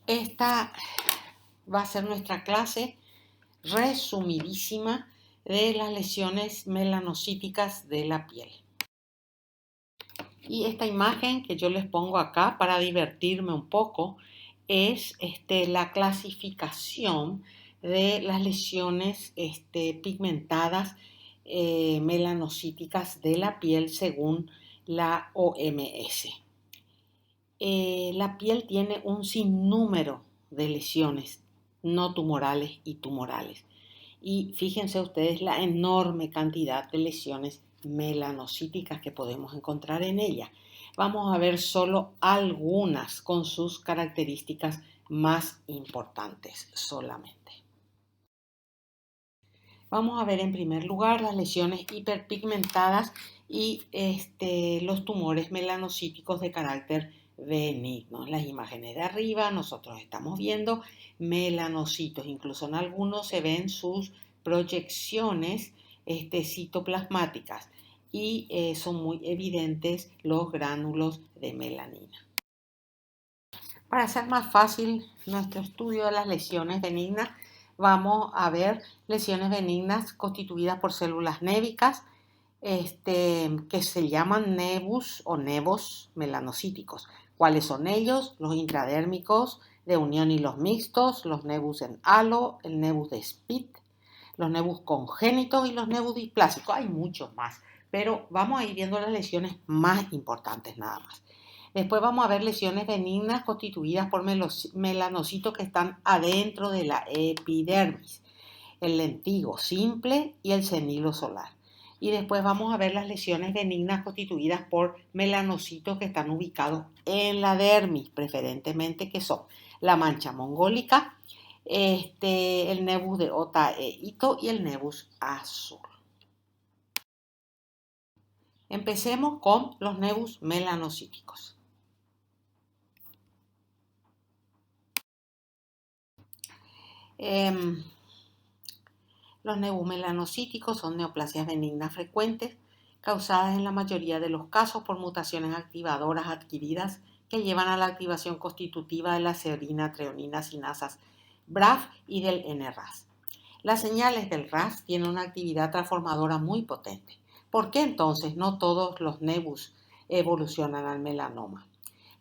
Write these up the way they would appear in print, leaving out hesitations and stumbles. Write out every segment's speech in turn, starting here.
Esta va a ser nuestra clase resumidísima de las lesiones melanocíticas de la piel. Y esta imagen que yo les pongo acá para divertirme un poco es la clasificación de las lesiones pigmentadas melanocíticas de la piel según la OMS. La piel tiene un sinnúmero de lesiones no tumorales y tumorales. Y fíjense ustedes la enorme cantidad de lesiones melanocíticas que podemos encontrar en ella. Vamos a ver solo algunas con sus características más importantes solamente. Vamos a ver en primer lugar las lesiones hiperpigmentadas y los tumores melanocíticos de carácter benigno. En las imágenes de arriba nosotros estamos viendo melanocitos, incluso en algunos se ven sus proyecciones citoplasmáticas y son muy evidentes los gránulos de melanina. Para hacer más fácil nuestro estudio de las lesiones benignas, vamos a ver lesiones benignas constituidas por células névicas que se llaman nebus o nevos melanocíticos. ¿Cuáles son ellos? Los intradérmicos de unión y los mixtos, los nebus en halo, el nebus de Spitt, los nebus congénitos y los nebus displásicos. Hay muchos más, pero vamos a ir viendo las lesiones más importantes nada más. Después vamos a ver lesiones benignas constituidas por melanocitos que están adentro de la epidermis, el lentigo simple y el cenilo solar. Y después vamos a ver las lesiones benignas constituidas por melanocitos que están ubicados en la dermis, preferentemente, que son la mancha mongólica, el nebus de Ota e Ito y el nebus azul. Empecemos con los nebus melanocíticos. Los nebus melanocíticos son neoplasias benignas frecuentes, causadas en la mayoría de los casos por mutaciones activadoras adquiridas que llevan a la activación constitutiva de la serina treonina sinasas BRAF y del NRAS. Las señales del RAS tienen una actividad transformadora muy potente. ¿Por qué entonces no todos los nebus evolucionan al melanoma?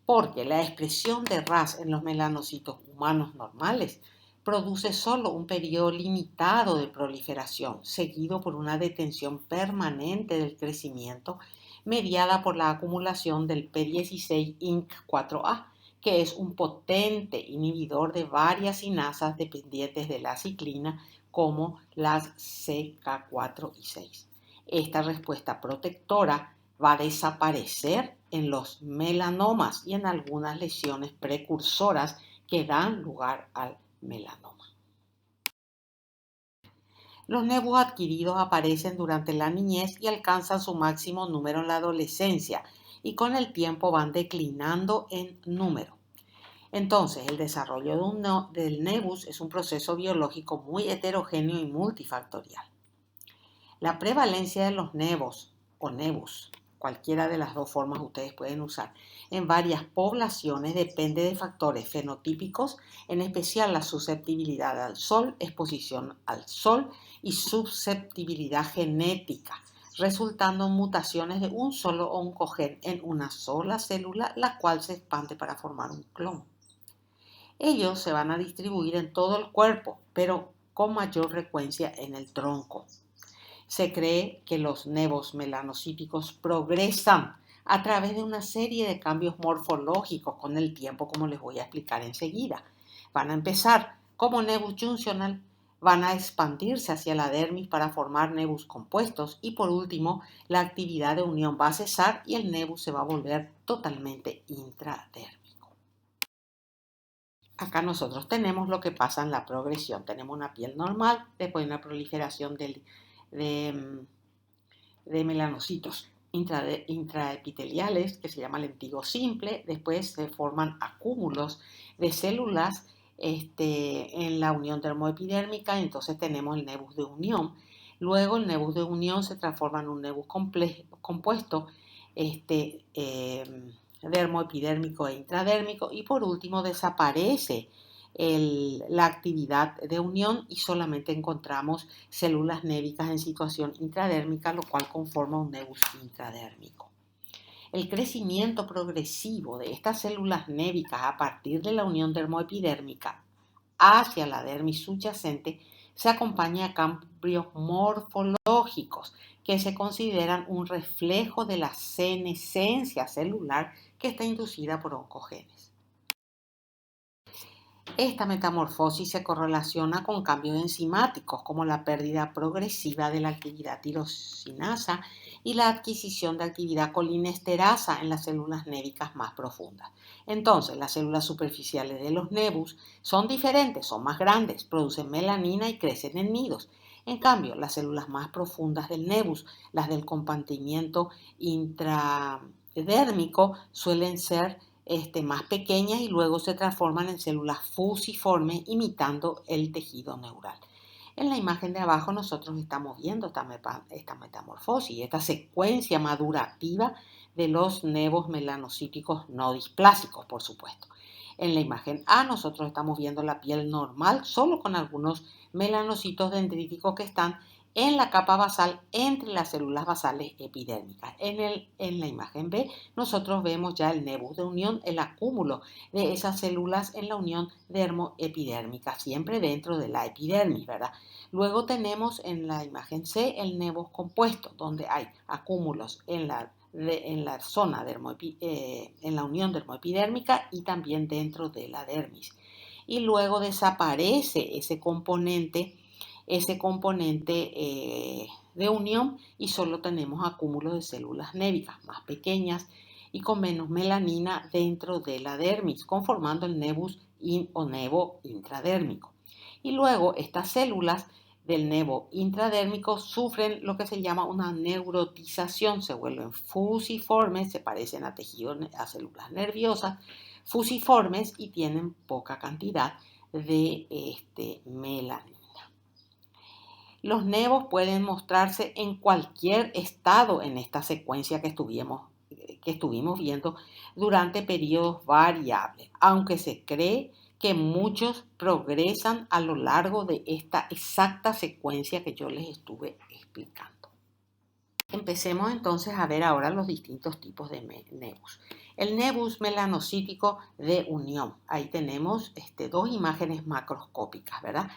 Porque la expresión de RAS en los melanocitos humanos normales produce solo un periodo limitado de proliferación, seguido por una detención permanente del crecimiento mediada por la acumulación del P16-INC4A, que es un potente inhibidor de varias sinasas dependientes de la ciclina, como las CK4 y 6. Esta respuesta protectora va a desaparecer en los melanomas y en algunas lesiones precursoras que dan lugar al melanoma. Los nebus adquiridos aparecen durante la niñez y alcanzan su máximo número en la adolescencia y con el tiempo van declinando en número. Entonces, el desarrollo del nebus es un proceso biológico muy heterogéneo y multifactorial. La prevalencia de los nevos o nebus, cualquiera de las dos formas ustedes pueden usar, en varias poblaciones depende de factores fenotípicos, en especial la susceptibilidad al sol, exposición al sol y susceptibilidad genética, resultando en mutaciones de un solo oncogen en una sola célula, la cual se expande para formar un clon. Ellos se van a distribuir en todo el cuerpo, pero con mayor frecuencia en el tronco. Se cree que los nevos melanocíticos progresan a través de una serie de cambios morfológicos con el tiempo, como les voy a explicar enseguida. Van a empezar como nebus juncional, van a expandirse hacia la dermis para formar nebus compuestos y por último la actividad de unión va a cesar y el nebus se va a volver totalmente intradérmico. Acá nosotros tenemos lo que pasa en la progresión. Tenemos una piel normal, después de una proliferación de melanocitos intraepiteliales que se llama lentigo simple. Después se forman acúmulos de células en la unión dermoepidérmica, entonces tenemos el nebus de unión. Luego el nebus de unión se transforma en un nebus compuesto dermoepidérmico e intradérmico. Y por último desaparece la actividad de unión y solamente encontramos células névicas en situación intradérmica, lo cual conforma un nebus intradérmico. El crecimiento progresivo de estas células névicas a partir de la unión dermoepidérmica hacia la dermis subyacente se acompaña a cambios morfológicos que se consideran un reflejo de la senescencia celular que está inducida por oncogenes. Esta metamorfosis se correlaciona con cambios enzimáticos como la pérdida progresiva de la actividad tirosinasa y la adquisición de actividad colinesterasa en las células névicas más profundas. Entonces, las células superficiales de los nebus son diferentes, son más grandes, producen melanina y crecen en nidos. En cambio, las células más profundas del nebus, las del compartimiento intradérmico, suelen ser más pequeñas y luego se transforman en células fusiformes imitando el tejido neural. En la imagen de abajo nosotros estamos viendo esta metamorfosis, esta secuencia madurativa de los nebos melanocíticos no displásicos, por supuesto. En la imagen A nosotros estamos viendo la piel normal, solo con algunos melanocitos dendríticos que están en la capa basal entre las células basales epidérmicas. En la imagen B nosotros vemos ya el nebus de unión, el acúmulo de esas células en la unión dermoepidérmica, siempre dentro de la epidermis, ¿verdad? Luego tenemos en la imagen C el nebus compuesto, donde hay acúmulos en la zona en la unión dermoepidérmica y también dentro de la dermis. Y luego desaparece ese componente de unión y solo tenemos acúmulos de células névicas más pequeñas y con menos melanina dentro de la dermis, conformando el nebus o nevo intradérmico. Y luego estas células del nevo intradérmico sufren lo que se llama una neurotización, se vuelven fusiformes, se parecen a células nerviosas, fusiformes y tienen poca cantidad de melanina. Los nevos pueden mostrarse en cualquier estado en esta secuencia que estuvimos viendo durante periodos variables, aunque se cree que muchos progresan a lo largo de esta exacta secuencia que yo les estuve explicando. Empecemos entonces a ver ahora los distintos tipos de nebus. El nebus melanocítico de unión. Ahí tenemos dos imágenes macroscópicas, ¿verdad?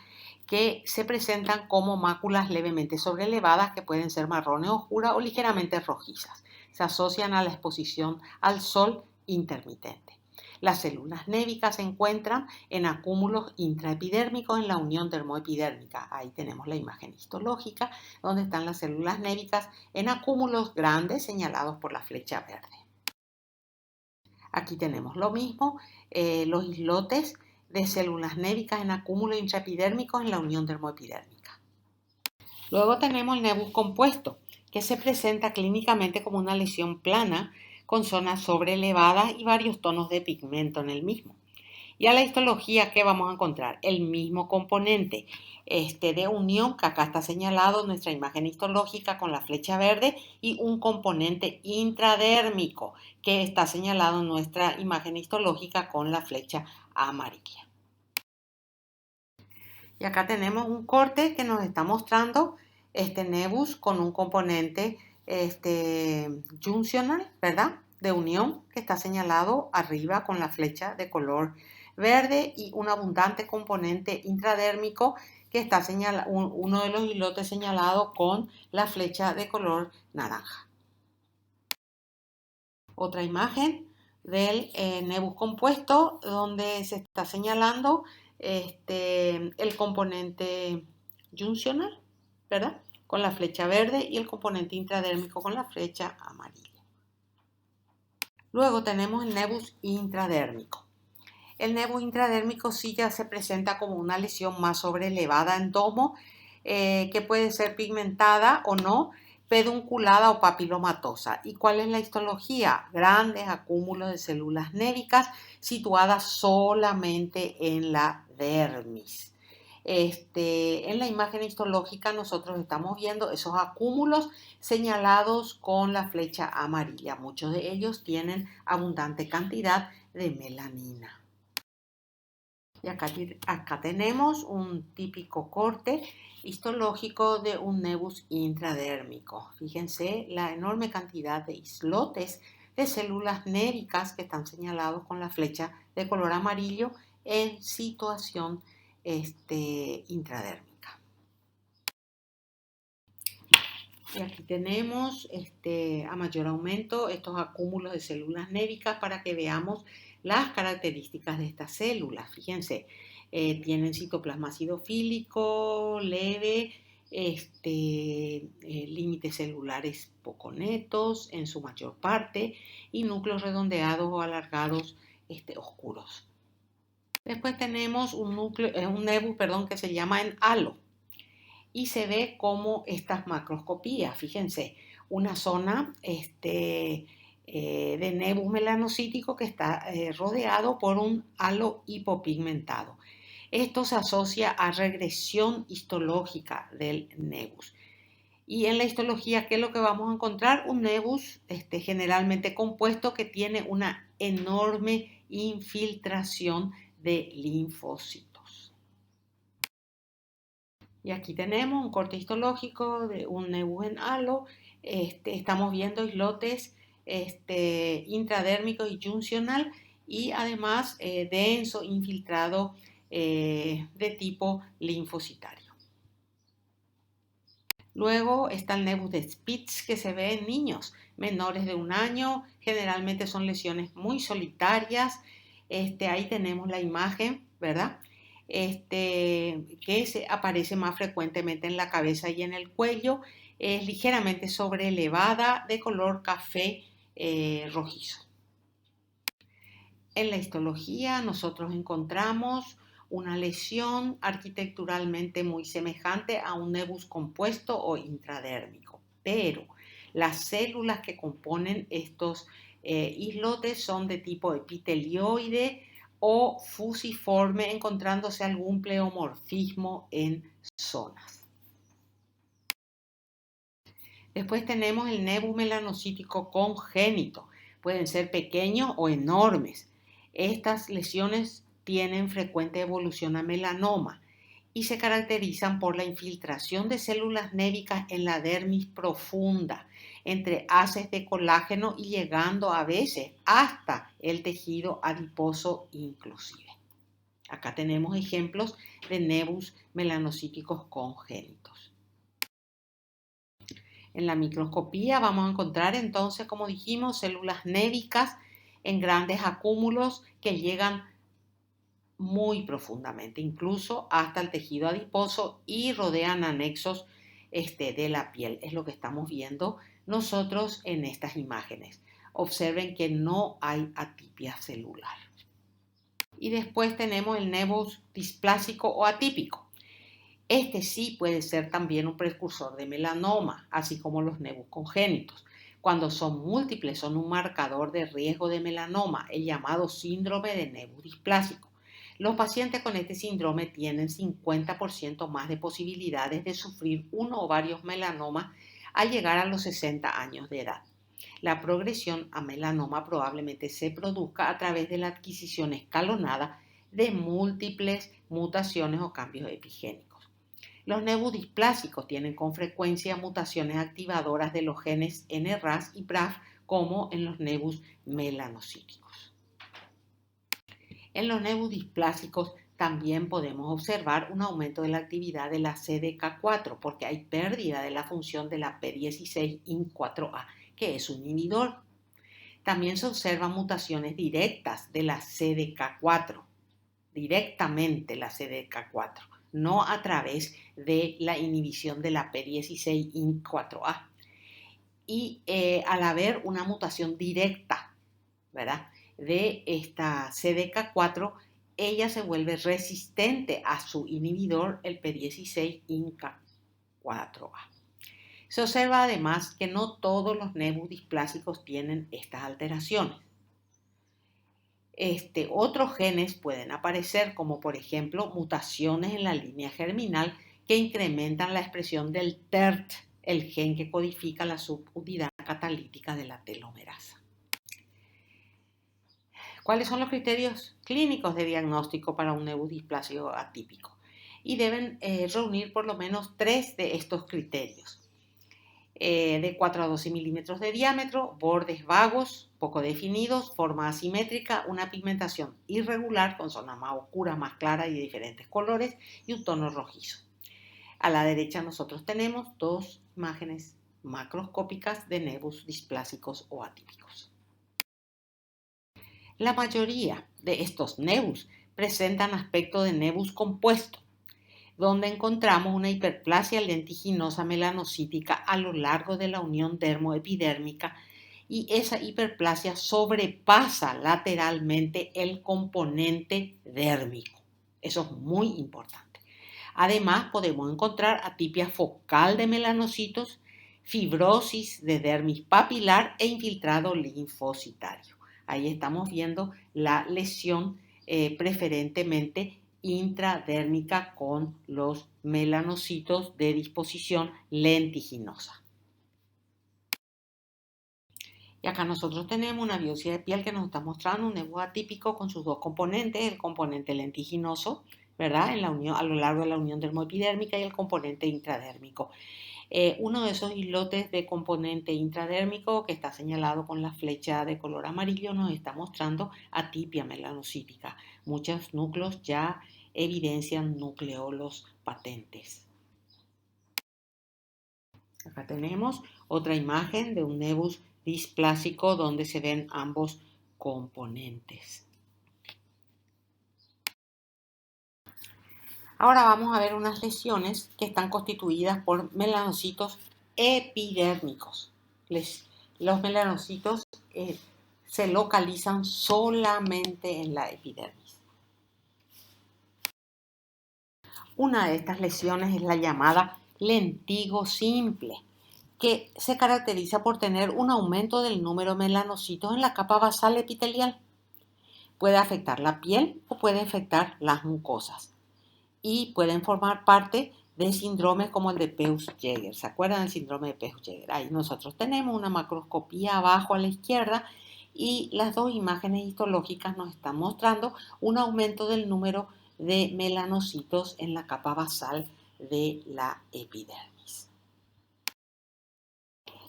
Que se presentan como máculas levemente sobrelevadas que pueden ser marrones oscuras o ligeramente rojizas. Se asocian a la exposición al sol intermitente. Las células névicas se encuentran en acúmulos intraepidérmicos en la unión dermoepidérmica. Ahí tenemos la imagen histológica donde están las células névicas en acúmulos grandes señalados por la flecha verde. Aquí tenemos lo mismo, los islotes de células névicas en acúmulo intraepidérmico en la unión dermoepidérmica. Luego tenemos el nebus compuesto, que se presenta clínicamente como una lesión plana con zonas sobrelevadas y varios tonos de pigmento en el mismo. Y a la histología, ¿qué vamos a encontrar? El mismo componente de unión que acá está señalado en nuestra imagen histológica con la flecha verde y un componente intradérmico que está señalado en nuestra imagen histológica con la flecha amarilla. Y acá tenemos un corte que nos está mostrando este nebus con un componente juncional, ¿verdad? De unión que está señalado arriba con la flecha de color verde y un abundante componente intradérmico que está señalado, uno de los islotes señalado con la flecha de color naranja. Otra imagen del nebus compuesto donde se está señalando el componente juncional, ¿verdad? Con la flecha verde y el componente intradérmico con la flecha amarilla. Luego tenemos el nebus intradérmico. El nebus intradérmico sí ya se presenta como una lesión más sobrelevada en domo, que puede ser pigmentada o no, pedunculada o papilomatosa. ¿Y cuál es la histología? Grandes acúmulos de células névicas situadas solamente en la dermis. En la imagen histológica nosotros estamos viendo esos acúmulos señalados con la flecha amarilla. Muchos de ellos tienen abundante cantidad de melanina. Y acá tenemos un típico corte histológico de un nevus intradérmico. Fíjense la enorme cantidad de islotes de células névicas que están señalados con la flecha de color amarillo en situación intradérmica. Y aquí tenemos a mayor aumento estos acúmulos de células névicas para que veamos las características de estas células. Fíjense, tienen citoplasma acidofílico leve, límites celulares poco netos en su mayor parte y núcleos redondeados o alargados oscuros. Después tenemos un nevus que se llama en halo y se ve como estas macroscopías. Fíjense, una zona de nevus melanocítico que está rodeado por un halo hipopigmentado. Esto se asocia a regresión histológica del nevus. Y en la histología, ¿qué es lo que vamos a encontrar? Un nevus generalmente compuesto que tiene una enorme infiltración de linfocitos. Y aquí tenemos un corte histológico de un nevus en halo. Estamos viendo islotes intradérmico y juncional y además denso infiltrado de tipo linfocitario. Luego está el nevus de Spitz que se ve en niños menores de 1 año. Generalmente son lesiones muy solitarias. Ahí tenemos la imagen, ¿verdad? Que aparece más frecuentemente en la cabeza y en el cuello. Es ligeramente sobrelevada de color café rojizo. En la histología nosotros encontramos una lesión arquitecturalmente muy semejante a un nevus compuesto o intradérmico, pero las células que componen estos islotes son de tipo epitelioide o fusiforme, encontrándose algún pleomorfismo en zonas. Después tenemos el nevus melanocítico congénito. Pueden ser pequeños o enormes. Estas lesiones tienen frecuente evolución a melanoma y se caracterizan por la infiltración de células névicas en la dermis profunda, entre haces de colágeno y llegando a veces hasta el tejido adiposo inclusive. Acá tenemos ejemplos de nevus melanocíticos congénitos. En la microscopía vamos a encontrar entonces, como dijimos, células névicas en grandes acúmulos que llegan muy profundamente, incluso hasta el tejido adiposo y rodean anexos de la piel. Es lo que estamos viendo nosotros en estas imágenes. Observen que no hay atipia celular. Y después tenemos el nevus displásico o atípico. Este sí puede ser también un precursor de melanoma, así como los nevus congénitos. Cuando son múltiples, son un marcador de riesgo de melanoma, el llamado síndrome de nevus displásico. Los pacientes con este síndrome tienen 50% más de posibilidades de sufrir uno o varios melanomas al llegar a los 60 años de edad. La progresión a melanoma probablemente se produzca a través de la adquisición escalonada de múltiples mutaciones o cambios epigénicos. Los nevus displásicos tienen con frecuencia mutaciones activadoras de los genes NRAS y BRAF, como en los nevus melanocíticos. En los nevus displásicos también podemos observar un aumento de la actividad de la CDK4 porque hay pérdida de la función de la P16IN4A, que es un inhibidor. También se observan mutaciones directas de la CDK4, directamente la CDK4, no a través de la inhibición de la P16IN4A. Y al haber una mutación directa, ¿verdad?, de esta CDK4, ella se vuelve resistente a su inhibidor, el P16IN4A. Se observa además que no todos los nevus displásicos tienen estas alteraciones. Otros genes pueden aparecer, como por ejemplo mutaciones en la línea germinal que incrementan la expresión del TERT, el gen que codifica la subunidad catalítica de la telomerasa. ¿Cuáles son los criterios clínicos de diagnóstico para un nevus displásico atípico? Y deben reunir por lo menos 3 de estos criterios. De 4 a 12 milímetros de diámetro, bordes vagos, poco definidos, forma asimétrica, una pigmentación irregular con zonas más oscuras, más claras y de diferentes colores y un tono rojizo. A la derecha nosotros tenemos 2 imágenes macroscópicas de nevus displásicos o atípicos. La mayoría de estos nevus presentan aspecto de nevus compuesto, donde encontramos una hiperplasia lentiginosa melanocítica a lo largo de la unión dermoepidérmica y esa hiperplasia sobrepasa lateralmente el componente dérmico. Eso es muy importante. Además, podemos encontrar atipia focal de melanocitos, fibrosis de dermis papilar e infiltrado linfocitario. Ahí estamos viendo la lesión preferentemente intradérmica con los melanocitos de disposición lentiginosa. Y acá nosotros tenemos una biopsia de piel que nos está mostrando un nevus atípico con sus 2 componentes, el componente lentiginoso, ¿verdad? En la unión, a lo largo de la unión dermoepidérmica y el componente intradérmico. Uno de esos islotes de componente intradérmico que está señalado con la flecha de color amarillo nos está mostrando atipia melanocítica. Muchos núcleos ya evidencian nucleolos patentes. Acá tenemos otra imagen de un nevus displásico donde se ven ambos componentes. Ahora vamos a ver unas lesiones que están constituidas por melanocitos epidérmicos. Los melanocitos se localizan solamente en la epidermis. Una de estas lesiones es la llamada lentigo simple, que se caracteriza por tener un aumento del número de melanocitos en la capa basal epitelial. Puede afectar la piel o puede afectar las mucosas y pueden formar parte de síndromes como el de Peutz-Jeghers. ¿Se acuerdan del síndrome de Peutz-Jeghers? Ahí nosotros tenemos una macroscopía abajo a la izquierda y las 2 imágenes histológicas nos están mostrando un aumento del número de melanocitos en la capa basal de la epidermis.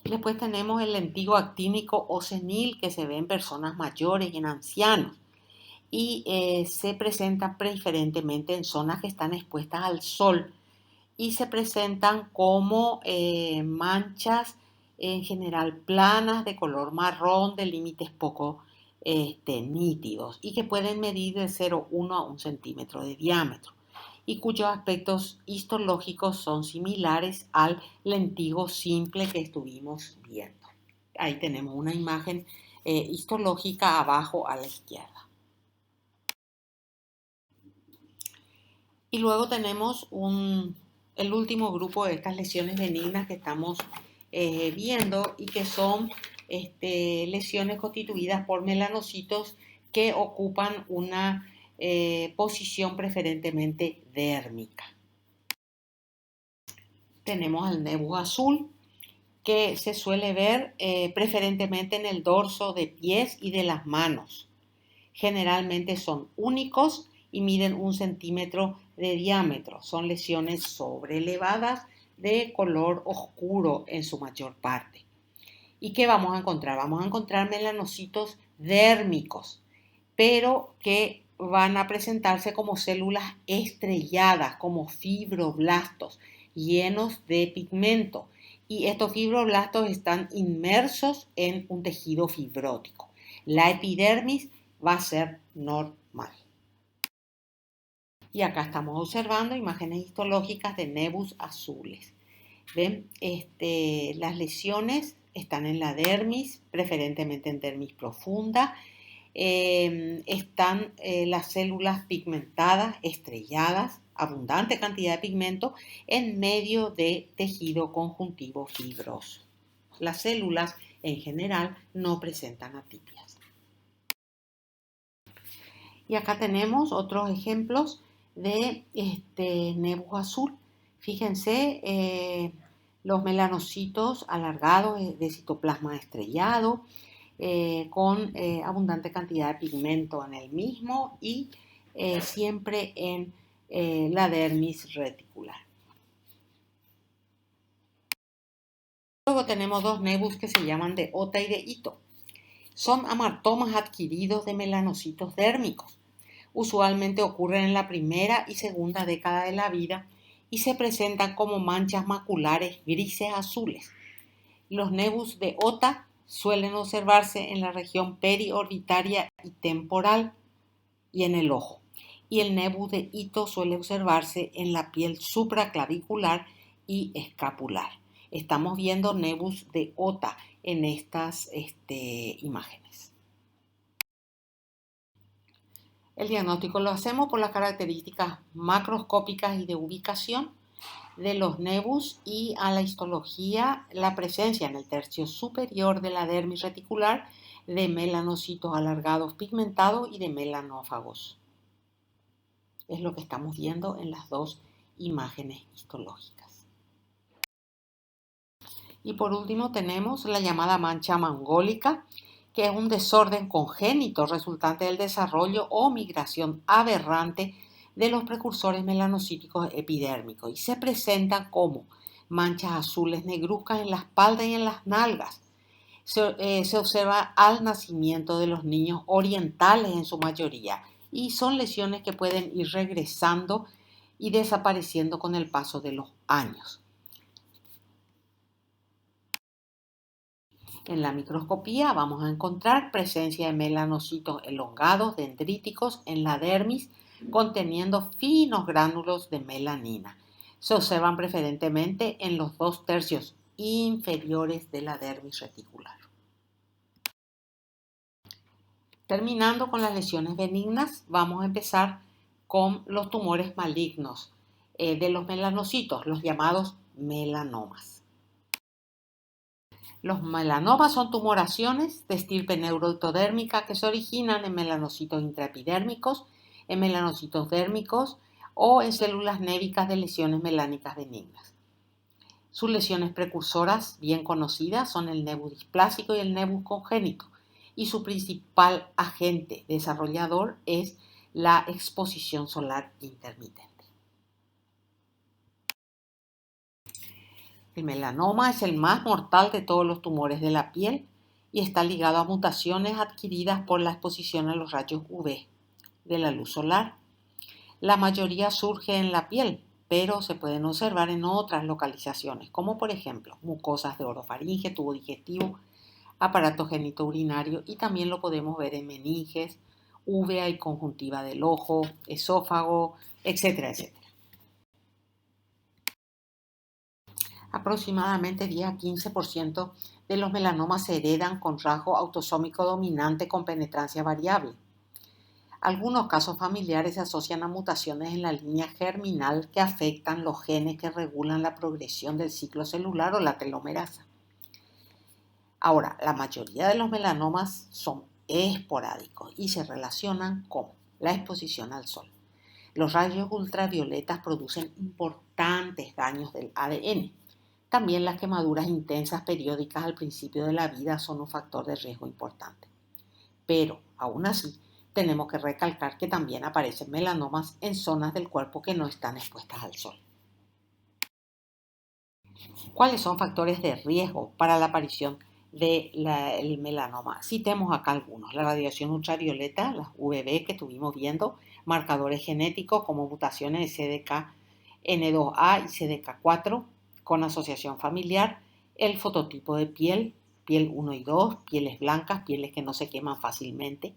Después tenemos el lentigo actínico o senil que se ve en personas mayores y en ancianos y se presenta preferentemente en zonas que están expuestas al sol y se presentan como manchas en general planas de color marrón de límites poco nítidos y que pueden medir de 0,1 a 1 centímetro de diámetro y cuyos aspectos histológicos son similares al lentigo simple que estuvimos viendo. Ahí tenemos una imagen histológica abajo a la izquierda. Y luego tenemos el último grupo de estas lesiones benignas que estamos viendo y que son lesiones constituidas por melanocitos que ocupan una posición preferentemente dérmica. Tenemos el nevus azul que se suele ver preferentemente en el dorso de pies y de las manos. Generalmente son únicos y miden 1 centímetro de diámetro. Son lesiones sobreelevadas de color oscuro en su mayor parte. ¿Y qué vamos a encontrar? Vamos a encontrar melanocitos dérmicos, pero que van a presentarse como células estrelladas, como fibroblastos, llenos de pigmento. Y estos fibroblastos están inmersos en un tejido fibrótico. La epidermis va a ser normal. Y acá estamos observando imágenes histológicas de nevus azules. ¿Ven? Las lesiones están en la dermis, preferentemente en dermis profunda. Están las células pigmentadas, estrelladas, abundante cantidad de pigmento en medio de tejido conjuntivo fibroso. Las células en general no presentan atipias. Y acá tenemos otros ejemplos de nebus azul. Fíjense, los melanocitos alargados de citoplasma estrellado, con abundante cantidad de pigmento en el mismo y siempre en la dermis reticular. Luego tenemos dos nebus que se llaman de Ota y de Ito. Son amartomas adquiridos de melanocitos dérmicos. Usualmente ocurren en la primera y segunda década de la vida y se presentan como manchas maculares grises azules. Los nebus de Ota suelen observarse en la región periorbitaria y temporal y en el ojo. Y el nebus de Ito suele observarse en la piel supraclavicular y escapular. Estamos viendo nebus de Ota en estas imágenes. El diagnóstico lo hacemos por las características macroscópicas y de ubicación de los nebus y a la histología, la presencia en el tercio superior de la dermis reticular de melanocitos alargados pigmentados y de melanófagos. Es lo que estamos viendo en las dos imágenes histológicas. Y por último tenemos la llamada mancha mongólica, que es un desorden congénito resultante del desarrollo o migración aberrante de los precursores melanocíticos epidérmicos y se presentan como manchas azules negruzcas en la espalda y en las nalgas. Se observa al nacimiento de los niños orientales en su mayoría y son lesiones que pueden ir regresando y desapareciendo con el paso de los años. En la microscopía vamos a encontrar presencia de melanocitos elongados, dendríticos en la dermis, conteniendo finos gránulos de melanina. Se observan preferentemente en los 2/3 inferiores de la dermis reticular. Terminando con las lesiones benignas, vamos a empezar con los tumores malignos de los melanocitos, los llamados melanomas. Los melanomas son tumoraciones de estirpe neuroectodérmica que se originan en melanocitos intraepidérmicos, en melanocitos dérmicos o en células névicas de lesiones melánicas benignas. Sus lesiones precursoras bien conocidas son el nebus displásico y el nebus congénito, y su principal agente desarrollador es la exposición solar intermitente. El melanoma es el más mortal de todos los tumores de la piel y está ligado a mutaciones adquiridas por la exposición a los rayos UV de la luz solar. La mayoría surge en la piel, pero se pueden observar en otras localizaciones, como por ejemplo mucosas de orofaringe, tubo digestivo, aparato genitourinario y también lo podemos ver en meninges, uvea y conjuntiva del ojo, esófago, etcétera, etcétera. Aproximadamente 10 a 15% de los melanomas se heredan con rasgo autosómico dominante con penetrancia variable. Algunos casos familiares se asocian a mutaciones en la línea germinal que afectan los genes que regulan la progresión del ciclo celular o la telomerasa. Ahora, la mayoría de los melanomas son esporádicos y se relacionan con la exposición al sol. Los rayos ultravioletas producen importantes daños del ADN. También las quemaduras intensas periódicas al principio de la vida son un factor de riesgo importante. Pero, aún así, tenemos que recalcar que también aparecen melanomas en zonas del cuerpo que no están expuestas al sol. ¿Cuáles son factores de riesgo para la aparición del melanoma? Citemos acá algunos: la radiación ultravioleta, las UVB que estuvimos viendo, marcadores genéticos como mutaciones de CDKN2A y CDK4 con asociación familiar, el fototipo de piel 1 y 2, pieles blancas, pieles que no se queman fácilmente.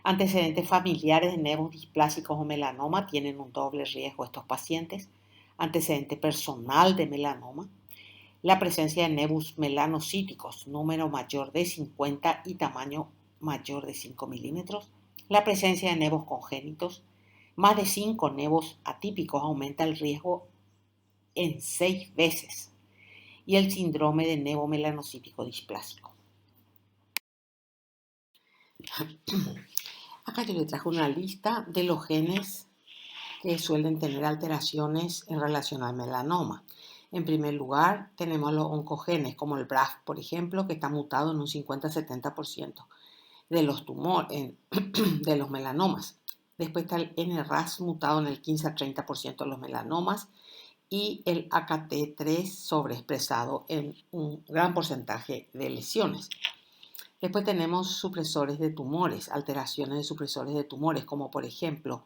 Antecedentes familiares de nebus displásicos o melanoma tienen un doble riesgo estos pacientes. Antecedente personal de melanoma. La presencia de nebus melanocíticos, número mayor de 50 y tamaño mayor de 5 milímetros. La presencia de nebus congénitos. Más de 5 nebus atípicos aumenta el riesgo en 6 veces. Y el síndrome de nevo melanocítico displásico. Acá yo les traje una lista de los genes que suelen tener alteraciones en relación al melanoma. En primer lugar, tenemos los oncogenes, como el BRAF, por ejemplo, que está mutado en un 50-70% de los tumores, de los melanomas. Después está el NRAS mutado en el 15-30% de los melanomas y el AKT3 sobreexpresado en un gran porcentaje de lesiones. Después tenemos supresores de tumores, alteraciones de supresores de tumores, como por ejemplo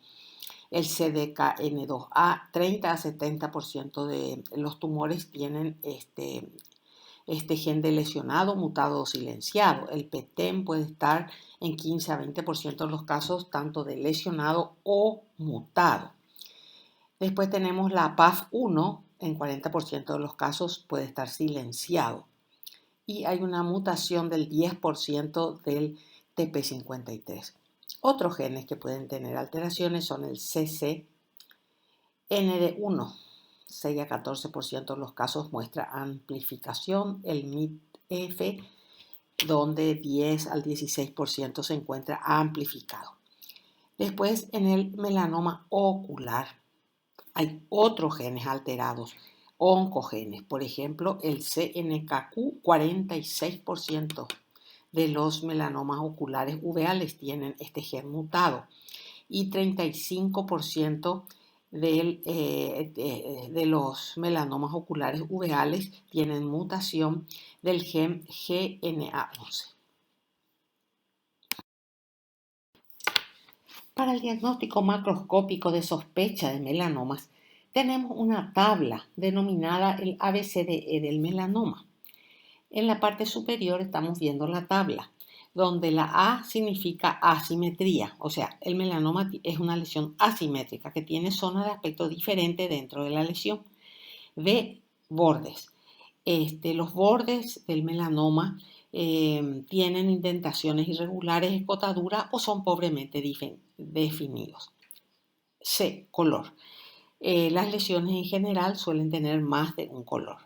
el CDKN2A. 30-70% de los tumores tienen este gen de lesionado, mutado o silenciado. El PTEN puede estar en 15-20% de los casos tanto de lesionado o mutado. Después tenemos la PAF1, en 40% de los casos puede estar silenciado. Y hay una mutación del 10% del TP53. Otros genes que pueden tener alteraciones son el CCND1. 6-14% de los casos muestra amplificación. El MITF, donde 10-16% se encuentra amplificado. Después, en el melanoma ocular, hay otros genes alterados, oncogenes. Por ejemplo, el CNKQ, 46% de los melanomas oculares uveales tienen este gen mutado y 35% de los melanomas oculares uveales tienen mutación del gen GNA11. Para el diagnóstico macroscópico de sospecha de melanomas, tenemos una tabla denominada el ABCDE del melanoma. En la parte superior estamos viendo la tabla, donde la A significa asimetría, o sea, el melanoma es una lesión asimétrica que tiene zonas de aspecto diferente dentro de la lesión. B, bordes. Los bordes del melanoma tienen indentaciones irregulares, escotaduras o son pobremente definidos. C, color. Las lesiones en general suelen tener más de un color.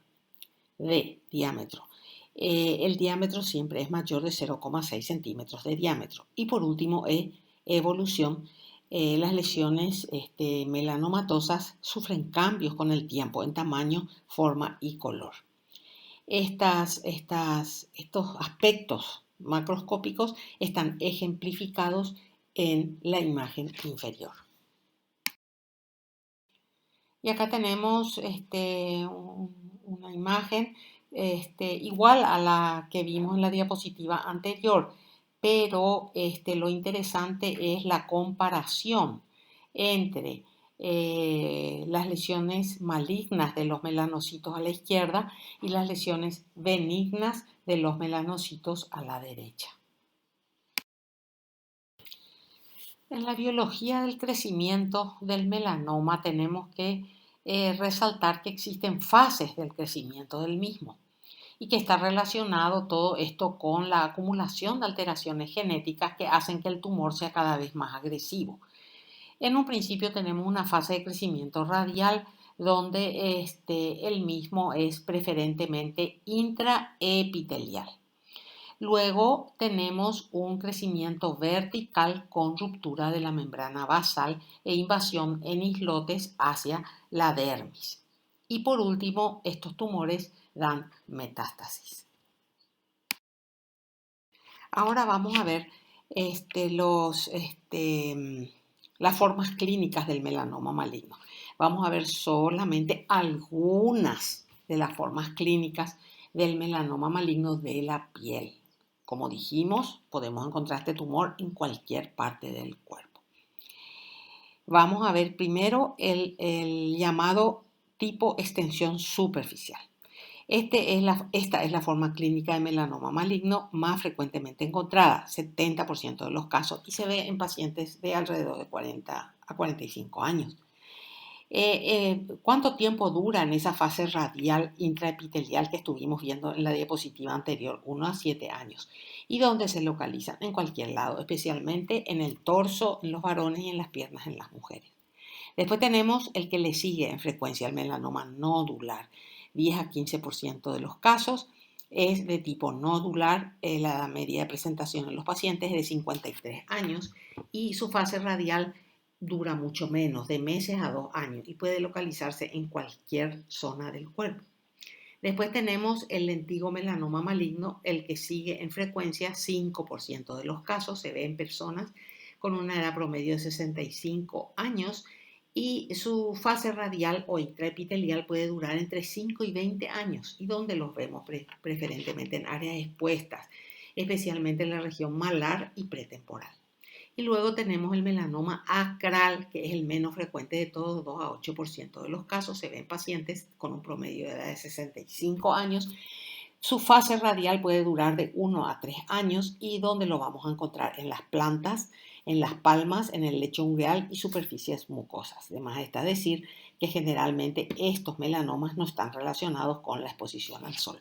D, diámetro. El diámetro siempre es mayor de 0,6 centímetros de diámetro. Y por último, E, evolución. Las lesiones melanomatosas sufren cambios con el tiempo en tamaño, forma y color. Estos aspectos macroscópicos están ejemplificados en la imagen inferior. Y acá tenemos una imagen igual a la que vimos en la diapositiva anterior, pero lo interesante es la comparación entre las lesiones malignas de los melanocitos a la izquierda y las lesiones benignas de los melanocitos a la derecha. En la biología del crecimiento del melanoma tenemos que resaltar que existen fases del crecimiento del mismo y que está relacionado todo esto con la acumulación de alteraciones genéticas que hacen que el tumor sea cada vez más agresivo. En un principio tenemos una fase de crecimiento radial donde el mismo es preferentemente intraepitelial. Luego tenemos un crecimiento vertical con ruptura de la membrana basal e invasión en islotes hacia la dermis. Y por último, estos tumores dan metástasis. Ahora vamos a ver las formas clínicas del melanoma maligno. Vamos a ver solamente algunas de las formas clínicas del melanoma maligno de la piel. Como dijimos, podemos encontrar este tumor en cualquier parte del cuerpo. Vamos a ver primero el llamado tipo extensión superficial. Esta es la forma clínica de melanoma maligno más frecuentemente encontrada, 70% de los casos, y se ve en pacientes de alrededor de 40 a 45 años. ¿Cuánto tiempo dura en esa fase radial intraepitelial que estuvimos viendo en la diapositiva anterior? 1 a 7 años. ¿Y dónde se localizan? En cualquier lado, especialmente en el torso, en los varones y en las piernas en las mujeres. Después tenemos el que le sigue en frecuencia, el melanoma nodular. 10 a 15% de los casos es de tipo nodular, la edad media de presentación en los pacientes es de 53 años y su fase radial dura mucho menos, de meses a 2 años, y puede localizarse en cualquier zona del cuerpo. Después tenemos el lentigo melanoma maligno, el que sigue en frecuencia. 5% de los casos se ve en personas con una edad promedio de 65 años y su fase radial o intraepitelial puede durar entre 5 y 20 años, y donde los vemos preferentemente en áreas expuestas, especialmente en la región malar y pretemporal. Y luego tenemos el melanoma acral, que es el menos frecuente de todos. 2 a 8% de los casos se ven en pacientes con un promedio de edad de 65 años. Su fase radial puede durar de 1 a 3 años, y donde lo vamos a encontrar en las plantas, en las palmas, en el lecho ungueal y superficies mucosas. Además está decir que generalmente estos melanomas no están relacionados con la exposición al sol.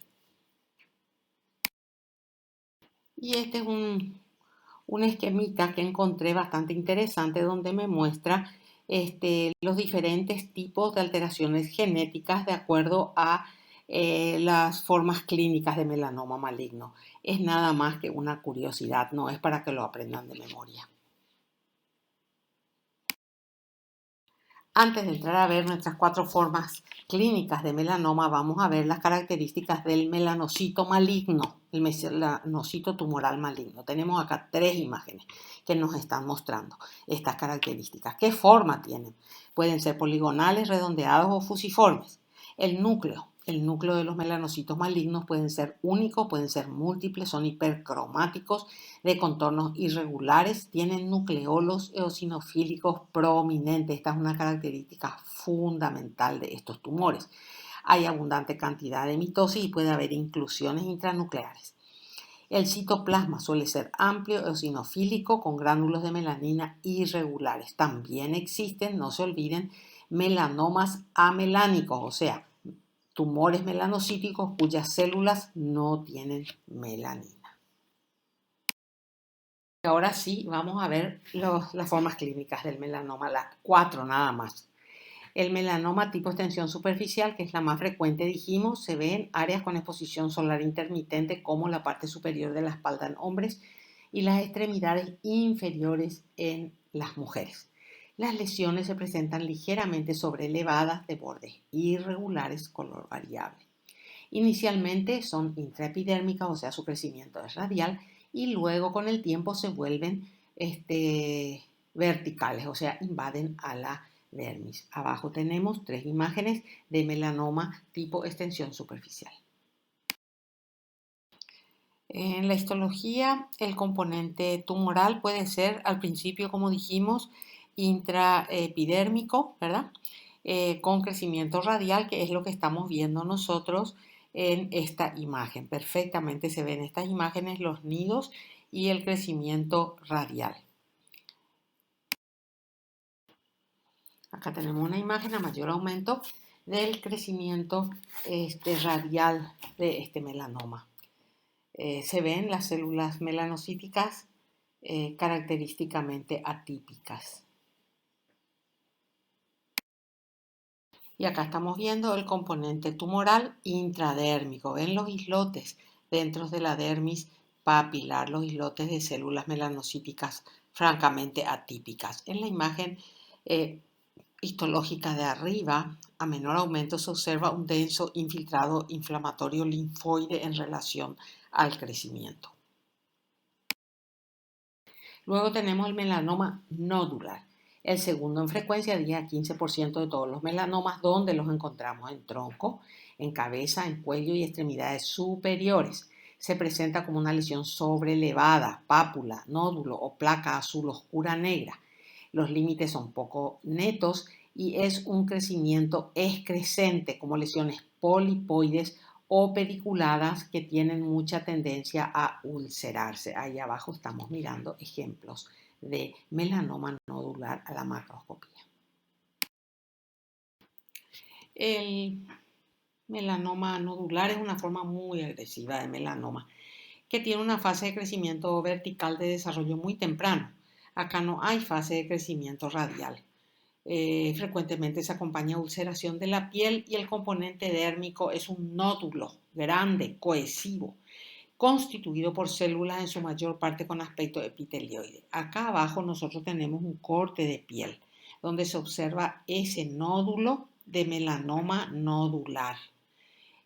Y este es un esquemita que encontré bastante interesante, donde me muestra los diferentes tipos de alteraciones genéticas de acuerdo a las formas clínicas de melanoma maligno. Es nada más que una curiosidad, no es para que lo aprendan de memoria. Antes de entrar a ver nuestras 4 formas clínicas de melanoma, vamos a ver las características del melanocito maligno, el melanocito tumoral maligno. Tenemos acá 3 imágenes que nos están mostrando estas características. ¿Qué forma tienen? Pueden ser poligonales, redondeados o fusiformes. El núcleo de los melanocitos malignos pueden ser únicos, pueden ser múltiples, son hipercromáticos, de contornos irregulares, tienen nucleolos eosinofílicos prominentes. Esta es una característica fundamental de estos tumores. Hay abundante cantidad de mitosis y puede haber inclusiones intranucleares. El citoplasma suele ser amplio, eosinofílico, con gránulos de melanina irregulares. También existen, no se olviden, melanomas amelánicos, o sea, tumores melanocíticos cuyas células no tienen melanina. Ahora sí, vamos a ver las formas clínicas del melanoma, las 4 nada más. El melanoma tipo extensión superficial, que es la más frecuente, dijimos, se ve en áreas con exposición solar intermitente, como la parte superior de la espalda en hombres y las extremidades inferiores en las mujeres. Las lesiones se presentan ligeramente sobrelevadas, de bordes irregulares, color variable. Inicialmente son intraepidérmicas, o sea, su crecimiento es radial, y luego con el tiempo se vuelven verticales, o sea, invaden a la dermis. Abajo tenemos 3 imágenes de melanoma tipo extensión superficial. En la histología, el componente tumoral puede ser, al principio, como dijimos, intraepidérmico, ¿verdad? Con crecimiento radial, que es lo que estamos viendo nosotros en esta imagen. Perfectamente se ven en estas imágenes los nidos y el crecimiento radial. Acá tenemos una imagen a mayor aumento del crecimiento radial de este melanoma. Se ven las células melanocíticas característicamente atípicas. Y acá estamos viendo el componente tumoral intradérmico. Ven los islotes dentro de la dermis papilar, los islotes de células melanocíticas francamente atípicas. En la imagen histológica de arriba, a menor aumento se observa un denso infiltrado inflamatorio linfoide en relación al crecimiento. Luego tenemos el melanoma nodular, el segundo en frecuencia, 10 a 15% de todos los melanomas, donde los encontramos en tronco, en cabeza, en cuello y extremidades superiores. Se presenta como una lesión sobrelevada, pápula, nódulo o placa azul oscura negra. Los límites son poco netos y es un crecimiento excrescente, como lesiones polipoides o pediculadas que tienen mucha tendencia a ulcerarse. Ahí abajo estamos mirando ejemplos de melanoma nodular a la macroscopía. El melanoma nodular es una forma muy agresiva de melanoma que tiene una fase de crecimiento vertical de desarrollo muy temprano. Acá no hay fase de crecimiento radial. Frecuentemente se acompaña de ulceración de la piel y el componente dérmico es un nódulo grande, cohesivo, constituido por células en su mayor parte con aspecto epitelioide. Acá abajo nosotros tenemos un corte de piel donde se observa ese nódulo de melanoma nodular.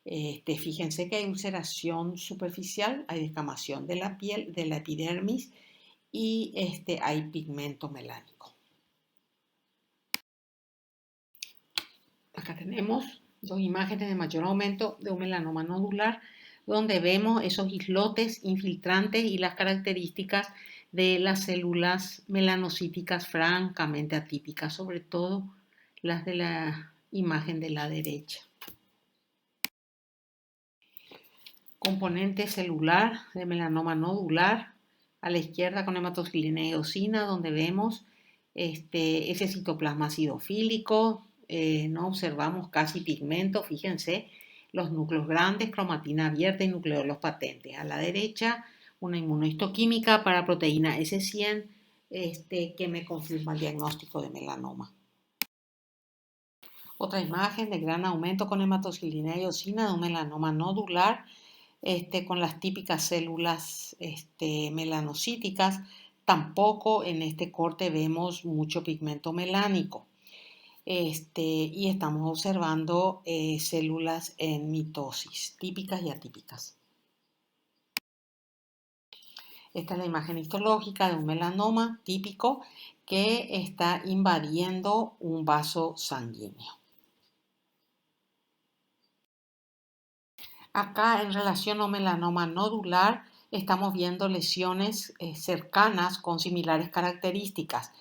Fíjense que hay ulceración superficial, hay descamación de la piel, de la epidermis y hay pigmento melánico. Acá tenemos dos imágenes de mayor aumento de un melanoma nodular donde vemos esos islotes infiltrantes y las características de las células melanocíticas francamente atípicas, sobre todo las de la imagen de la derecha. Componente celular de melanoma nodular, a la izquierda con hematoxilina y eosina, donde vemos ese citoplasma acidofílico, no observamos casi pigmento, fíjense, los núcleos grandes, cromatina abierta y nucleolos patentes. A la derecha, una inmunohistoquímica para proteína S100 que me confirma el diagnóstico de melanoma. Otra imagen de gran aumento con hematoxilina y eosina de un melanoma nodular con las típicas células melanocíticas. Tampoco en este corte vemos mucho pigmento melánico. Y estamos observando células en mitosis, típicas y atípicas. Esta es la imagen histológica de un melanoma típico que está invadiendo un vaso sanguíneo. Acá en relación a un melanoma nodular estamos viendo lesiones cercanas con similares características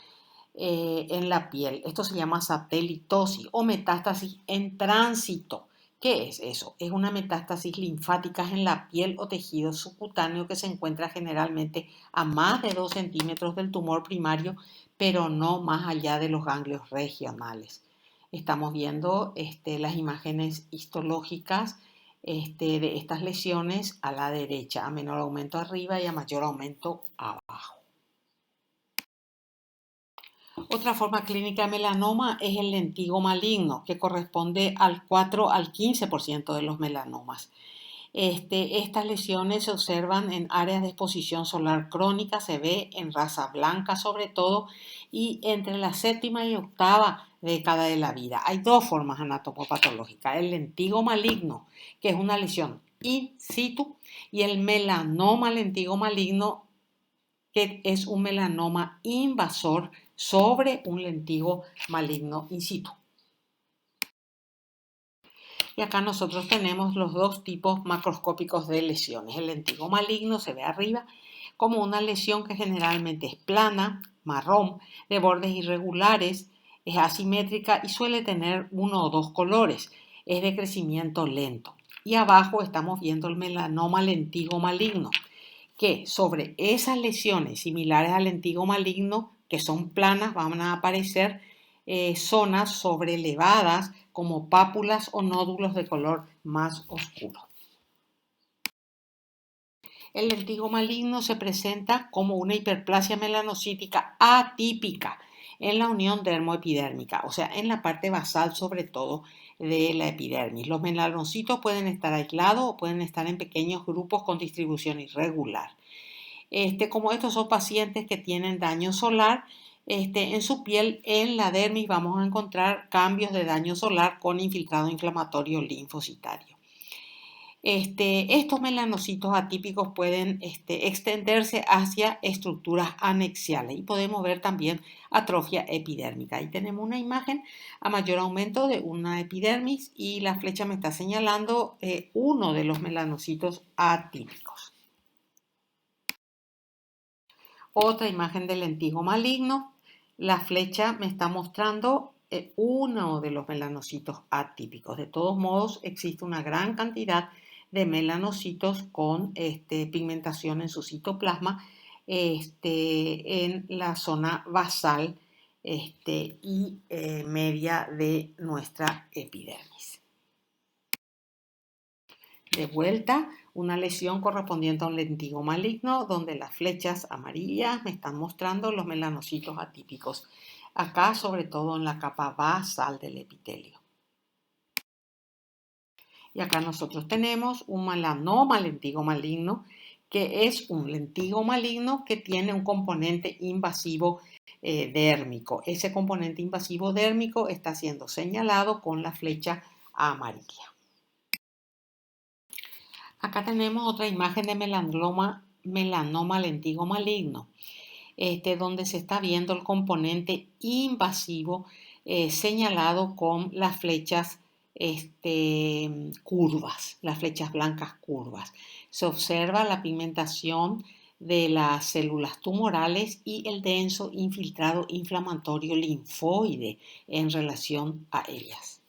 en la piel. Esto se llama satelitosis o metástasis en tránsito. ¿Qué es eso? Es una metástasis linfática en la piel o tejido subcutáneo que se encuentra generalmente a más de 2 centímetros del tumor primario, pero no más allá de los ganglios regionales. Estamos viendo las imágenes histológicas de estas lesiones a la derecha, a menor aumento arriba y a mayor aumento abajo. Otra forma clínica de melanoma es el lentigo maligno, que corresponde al 4 al 15% de los melanomas. Estas lesiones se observan en áreas de exposición solar crónica, se ve en raza blanca sobre todo, y entre la 7ª y 8ª década de la vida. Hay dos formas anatomopatológicas, el lentigo maligno, que es una lesión in situ, y el melanoma lentigo maligno, que es un melanoma invasor sobre un lentigo maligno in situ. Y acá nosotros tenemos los dos tipos macroscópicos de lesiones. El lentigo maligno se ve arriba como una lesión que generalmente es plana, marrón, de bordes irregulares, es asimétrica y suele tener uno o dos colores. Es de crecimiento lento. Y abajo estamos viendo el melanoma lentigo maligno, que sobre esas lesiones similares al lentigo maligno, que son planas, van a aparecer zonas sobrelevadas como pápulas o nódulos de color más oscuro. El lentigo maligno se presenta como una hiperplasia melanocítica atípica en la unión dermoepidérmica, o sea, en la parte basal sobre todo de la epidermis. Los melanocitos pueden estar aislados o pueden estar en pequeños grupos con distribución irregular. Como estos son pacientes que tienen daño solar, en su piel, en la dermis, vamos a encontrar cambios de daño solar con infiltrado inflamatorio linfocitario. Estos melanocitos atípicos pueden extenderse hacia estructuras anexiales y podemos ver también atrofia epidérmica. Ahí tenemos una imagen a mayor aumento de una epidermis y la flecha me está señalando uno de los melanocitos atípicos. Otra imagen del lentigo maligno. La flecha me está mostrando uno de los melanocitos atípicos. De todos modos, existe una gran cantidad de melanocitos con pigmentación en su citoplasma en la zona basal y media de nuestra epidermis. De vuelta, una lesión correspondiente a un lentigo maligno donde las flechas amarillas me están mostrando los melanocitos atípicos. acá sobre todo en la capa basal del epitelio. Y acá nosotros tenemos un melanoma lentigo maligno, que es un lentigo maligno que tiene un componente invasivo dérmico. Ese componente invasivo dérmico está siendo señalado con la flecha amarilla. Acá tenemos otra imagen de melanoma lentigo maligno, donde se está viendo el componente invasivo señalado con las flechas curvas, las flechas blancas curvas. Se observa la pigmentación de las células tumorales y el denso infiltrado inflamatorio linfoide en relación a ellas.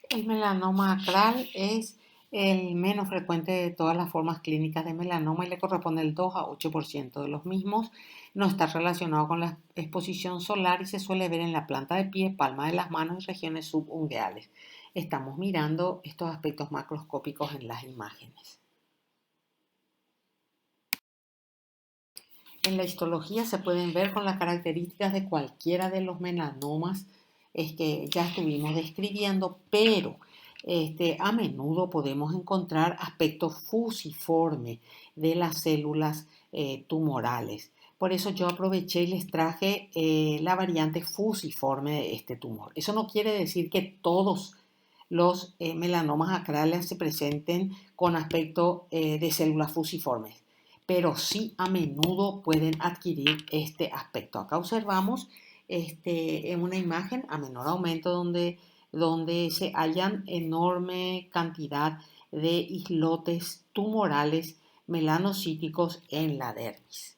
El melanoma acral es el menos frecuente de todas las formas clínicas de melanoma y le corresponde el 2 a 8% de los mismos. No está relacionado con la exposición solar y se suele ver en la planta de pie, palma de las manos y regiones subungueales. Estamos mirando estos aspectos macroscópicos en las imágenes. En la histología se pueden ver con las características de cualquiera de los melanomas que ya estuvimos describiendo, pero a menudo podemos encontrar aspectos fusiformes de las células tumorales. Por eso yo aproveché y les traje la variante fusiforme de este tumor. Eso no quiere decir que todos los melanomas acrales se presenten con aspecto de células fusiformes, pero sí a menudo pueden adquirir este aspecto. Acá observamos en una imagen a menor aumento donde se hallan enorme cantidad de islotes tumorales melanocíticos en la dermis.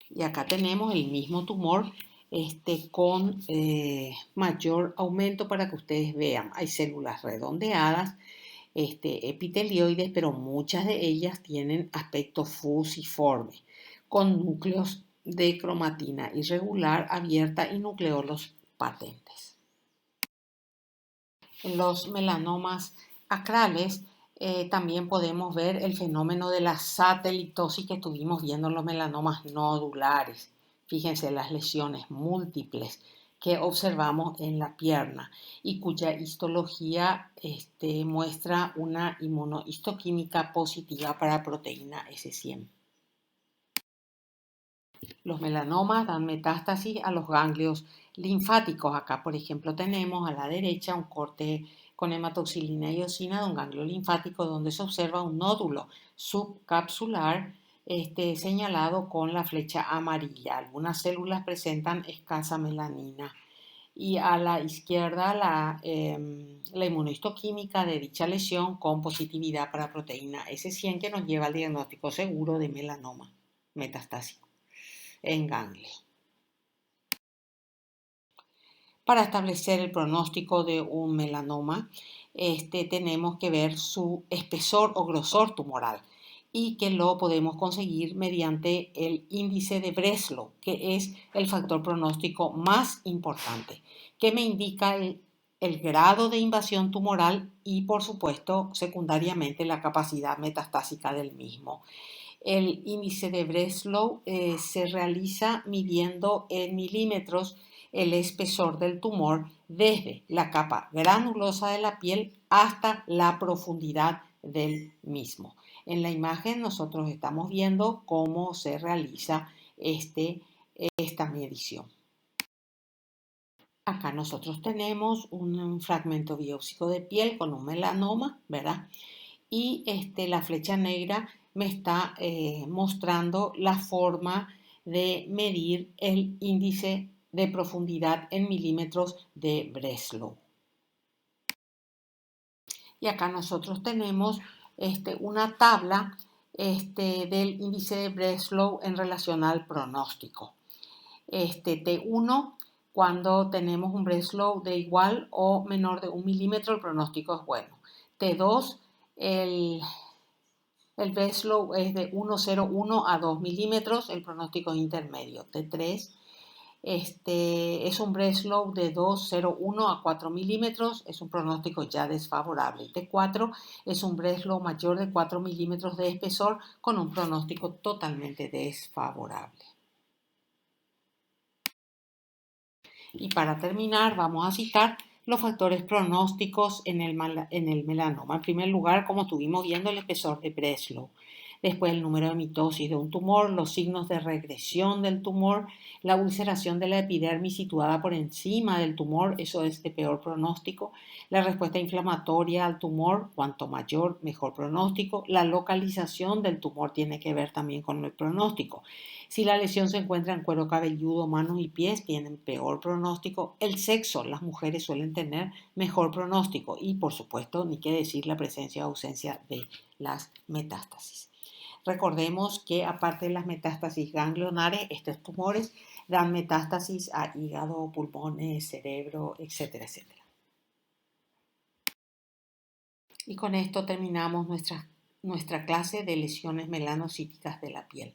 Y acá tenemos el mismo tumor con mayor aumento para que ustedes vean. Hay células redondeadas, epitelioides, pero muchas de ellas tienen aspecto fusiforme, con núcleos de cromatina irregular abierta y nucleolos patentes. En los melanomas acrales también podemos ver el fenómeno de la satelitosis que estuvimos viendo en los melanomas nodulares. Fíjense las lesiones múltiples que observamos en la pierna y cuya histología muestra una inmunohistoquímica positiva para proteína S100. Los melanomas dan metástasis a los ganglios linfáticos. Acá, por ejemplo, tenemos a la derecha un corte con hematoxilina y eosina de un ganglio linfático donde se observa un nódulo subcapsular señalado con la flecha amarilla. Algunas células presentan escasa melanina. Y a la izquierda la inmunohistoquímica de dicha lesión con positividad para proteína S100 que nos lleva al diagnóstico seguro de melanoma metastásico en ganglio. Para establecer el pronóstico de un melanoma, tenemos que ver su espesor o grosor tumoral y que lo podemos conseguir mediante el índice de Breslow, que es el factor pronóstico más importante, que me indica el grado de invasión tumoral y, por supuesto, secundariamente la capacidad metastásica del mismo. El índice de Breslow se realiza midiendo en milímetros el espesor del tumor desde la capa granulosa de la piel hasta la profundidad del mismo. En la imagen nosotros estamos viendo cómo se realiza esta medición. Acá nosotros tenemos un fragmento biópsico de piel con un melanoma, ¿verdad? Y la flecha negra me está mostrando la forma de medir el índice de profundidad en milímetros de Breslow. Y acá nosotros tenemos una tabla del índice de Breslow en relación al pronóstico. T1, cuando tenemos un Breslow de igual o menor de 1 milímetro, el pronóstico es bueno. T2, el Breslow es de 1,01 a 2 milímetros, el pronóstico es intermedio. T3, Es un Breslow de 2,01 a 4 milímetros, es un pronóstico ya desfavorable. T4 es un Breslow mayor de 4 milímetros de espesor con un pronóstico totalmente desfavorable. Y para terminar, vamos a citar los factores pronósticos en el melanoma. En primer lugar, como estuvimos viendo, el espesor de Breslow. Después, el número de mitosis de un tumor, los signos de regresión del tumor, la ulceración de la epidermis situada por encima del tumor, eso es de peor pronóstico, la respuesta inflamatoria al tumor, cuanto mayor, mejor pronóstico, la localización del tumor tiene que ver también con el pronóstico. Si la lesión se encuentra en cuero cabelludo, manos y pies, tienen peor pronóstico. El sexo, las mujeres suelen tener mejor pronóstico y, por supuesto, ni qué decir la presencia o ausencia de las metástasis. Recordemos que aparte de las metástasis ganglionares, estos tumores dan metástasis a hígado, pulmones, cerebro, etcétera, etcétera. Y con esto terminamos nuestra clase de lesiones melanocíticas de la piel.